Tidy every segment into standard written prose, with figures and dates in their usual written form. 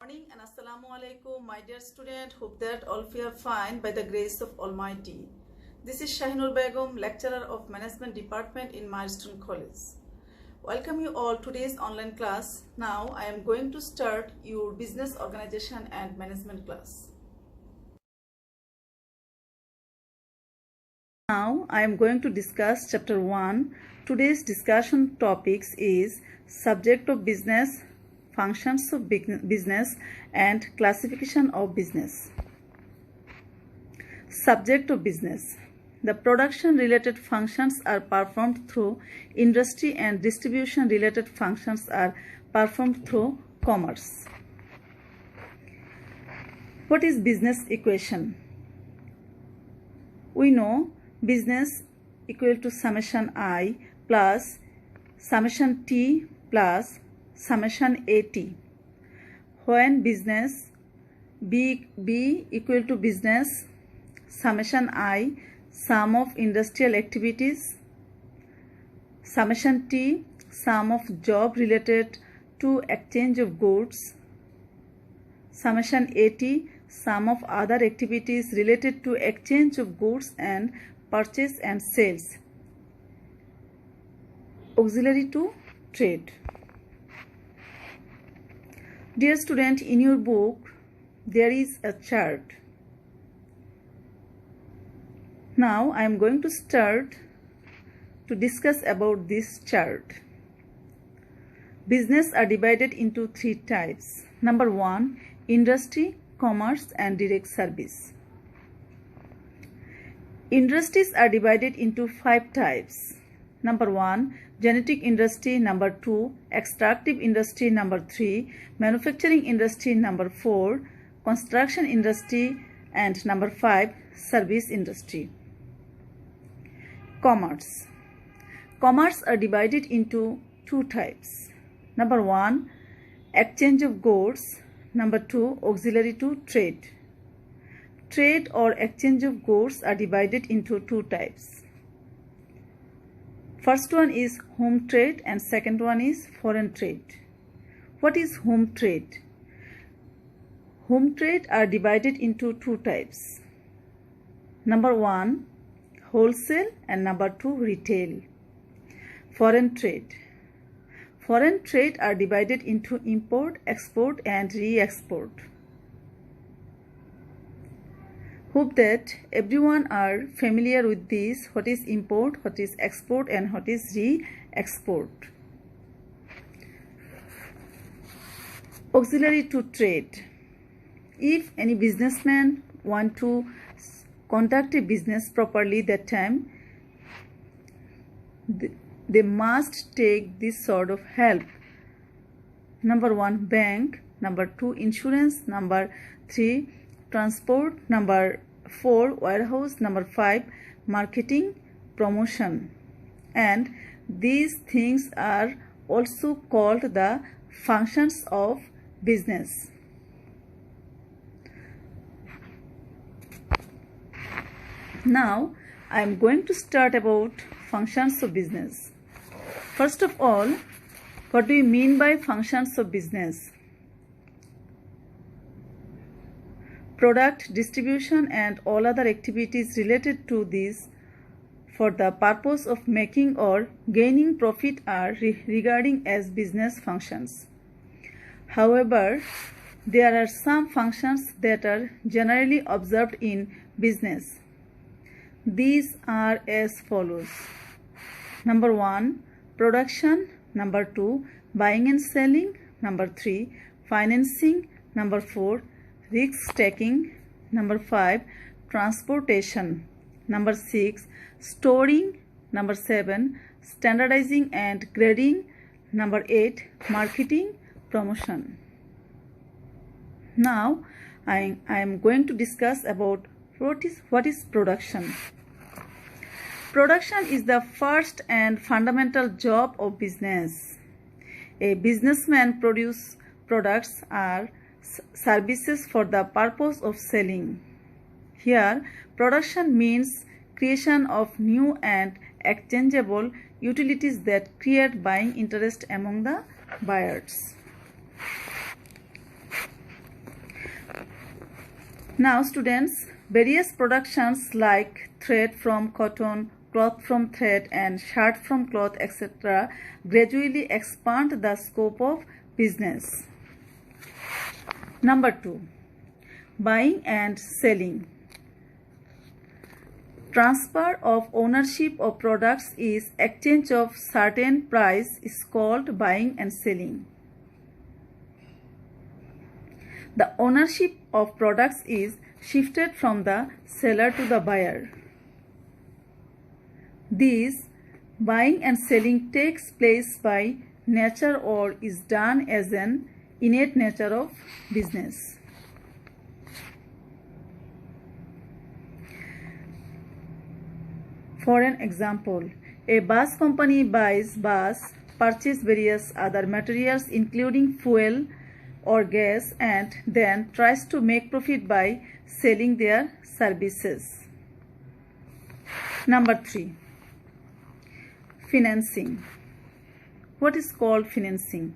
morning and assalamu alaikum, my dear student. Hope that all of you are fine by the grace of Almighty. This is Shahinur Begum, lecturer of Management Department in Milestone College. Welcome you all to today's online class. Now I am going to start your business organization and management class. Now I am going to discuss chapter 1. Today's discussion topics is subject of business, functions of business and classification of business. Subject of business. The production related functions are performed through industry and distribution related functions are performed through commerce. What is business equation? We know business equal to summation I plus summation T plus summation AT. When business B equal to business summation I sum of industrial activities, summation T sum of job related to exchange of goods, summation AT sum of other activities related to exchange of goods and purchase and sales, auxiliary to trade. Dear student, in your book there is a chart. Now I am going to start to discuss about this chart. Business are divided into 3 types. Number 1, industry, commerce and direct service. Industries are divided into 5 types. Number 1, genetic industry. Number 2, extractive industry. Number 3, manufacturing industry. Number 4, construction industry. And number 5, service industry. Commerce. Commerce are divided into 2 types. Number 1, exchange of goods. Number 2, auxiliary to trade. Trade or exchange of goods are divided into 2 types. First one is home trade and second one is foreign trade. What is home trade? Home trade are divided into 2 types. Number 1, wholesale and number 2, retail. Foreign trade. Foreign trade are divided into import, export and re-export. Hope that everyone are familiar with this, what is import, what is export and what is re-export. Auxiliary to trade. If any businessman want to conduct a business properly, that time they must take this sort of help. Number 1, bank. Number 2, insurance. Number 3, transport. Number 4, warehouse. Number 5, marketing, promotion. And these things are also called the functions of business. Now I am going to start about functions of business. First of all, what do you mean by functions of business? Product distribution and all other activities related to this for the purpose of making or gaining profit are regarding as business functions. However, there are some functions that are generally observed in business. These are as follows. Number 1, production. Number 2, buying and selling. Number 3, financing. Number 4, risk taking. Number 5, transportation. Number 6, storing. Number 7, standardizing and grading. Number 8, marketing, promotion. Now I am going to discuss about what is production. Production is the first and fundamental job of business. A businessman produces products or services for the purpose of selling. Here, production means creation of new and exchangeable utilities that create buying interest among the buyers. Now students, various productions like thread from cotton, cloth from thread and shirt from cloth etc. gradually expand the scope of business. Number 2. Buying and selling. Transfer of ownership of products is exchange of certain price is called buying and selling. The ownership of products is shifted from the seller to the buyer. This buying and selling takes place by nature or is done as an innate nature of business. For an example, a bus company buys bus, purchases various other materials including fuel or gas and then tries to make profit by selling their services. Number 3. Financing. What is called financing?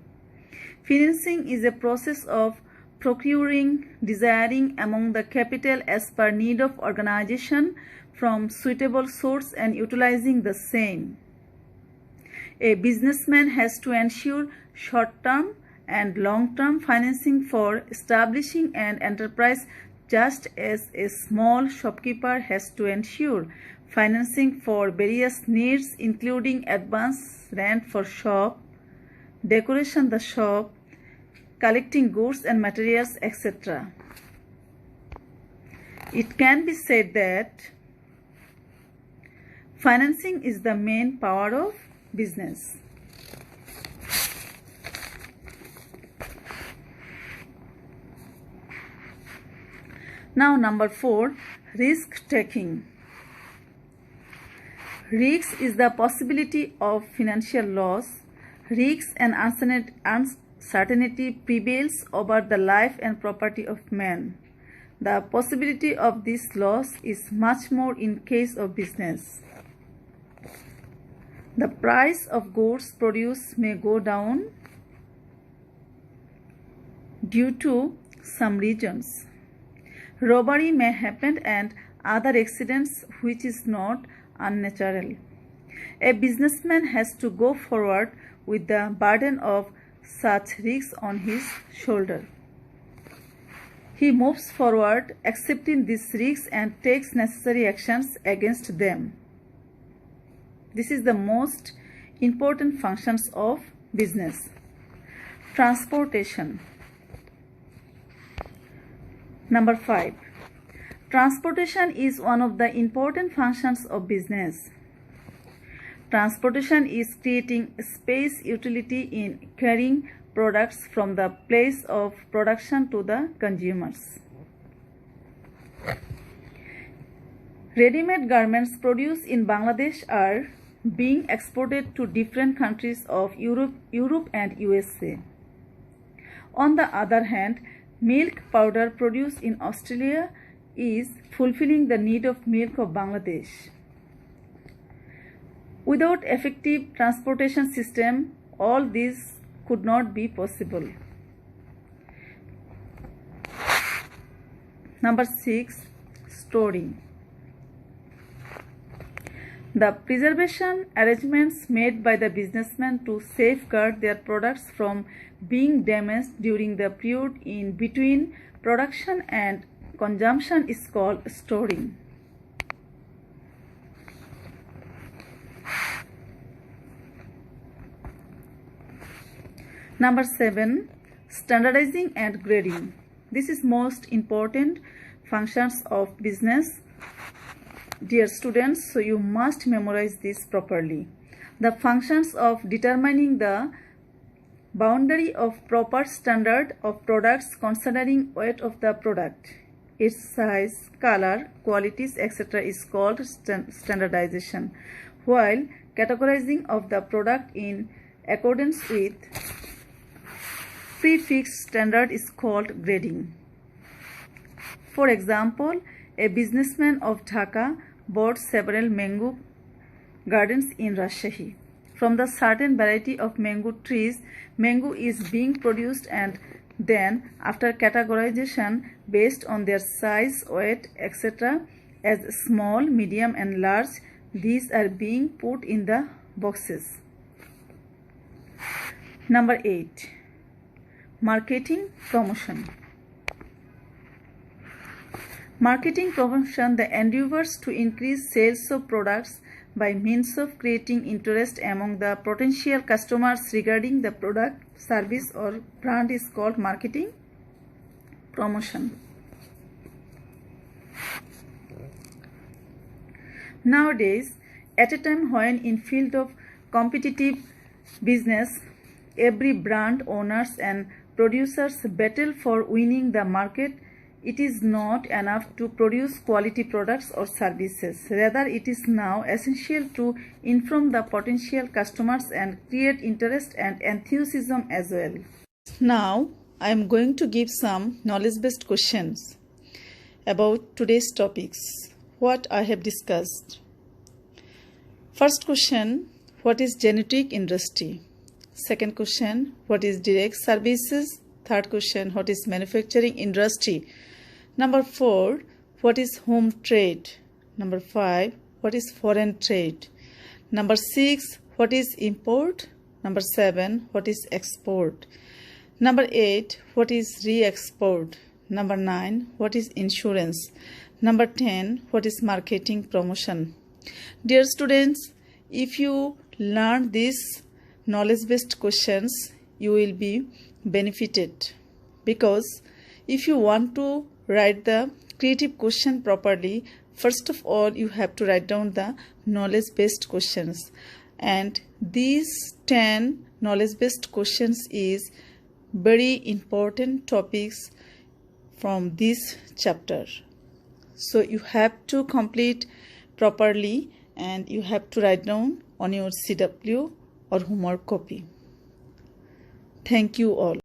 Financing is a process of procuring, desiring among the capital as per need of organization from suitable source and utilizing the same. A businessman has to ensure short-term and long-term financing for establishing an enterprise, just as a small shopkeeper has to ensure financing for various needs including advance rent for shop, decoration the shop, collecting goods and materials etc. It can be said that financing is the main power of business. Now number 4, risk taking. Risk is the possibility of financial loss. Risk and uncertainty prevails over the life and property of man. The possibility of this loss is much more in case of business. The price of goods produced may go down due to some reasons. Robbery may happen and other accidents which is not unnatural. A businessman has to go forward with the burden of such risks on his shoulder. He moves forward accepting these risks and takes necessary actions against them. This is the most important functions of business. Transportation. Number 5. Transportation is one of the important functions of business. Transportation is creating space utility in carrying products from the place of production to the consumers. Ready-made garments produced in Bangladesh are being exported to different countries of Europe and USA. On the other hand, milk powder produced in Australia is fulfilling the need of milk of Bangladesh. Without effective transportation system, all this could not be possible. Number 6. Storing. The preservation arrangements made by the businessmen to safeguard their products from being damaged during the period in between production and consumption is called storing. Number 7. Standardizing and grading. This is most important functions of business, dear students, so you must memorize this properly. The functions of determining the boundary of proper standard of products considering weight of the product, its size, color, qualities, etc. is called standardization, while categorizing of the product in accordance with prefixed standard is called grading. For example, a businessman of Dhaka bought several mango gardens in Rajshahi. From the certain variety of mango trees, mango is being produced and Then, after categorization based on their size, weight, etc., as small, medium, and large, these are being put in the boxes. Number 8. Marketing promotion. Marketing promotion, the endeavors to increase sales of products by means of creating interest among the potential customers regarding the product, service, or brand is called marketing promotion. Nowadays, at a time when in field of competitive business, every brand owners and producers battle for winning the market, it is not enough to produce quality products or services. Rather, it is now essential to inform the potential customers and create interest and enthusiasm as well. Now, I am going to give some knowledge-based questions about today's topics, what I have discussed. First question, what is genetic industry? Second question, what is direct services? Third question, what is manufacturing industry? Number 4, what is home trade? Number 5, what is foreign trade? Number 6, what is import? Number 7, what is export? Number 8, what is re-export? Number 9, what is insurance? Number 10, what is marketing promotion? Dear students, if you learn these knowledge-based questions, you will be benefited, because if you want to write the creative question properly, first of all you have to write down the knowledge-based questions, and these 10 knowledge-based questions is very important topics from this chapter. So you have to complete properly and you have to write down on your CW or homework copy. Thank you all.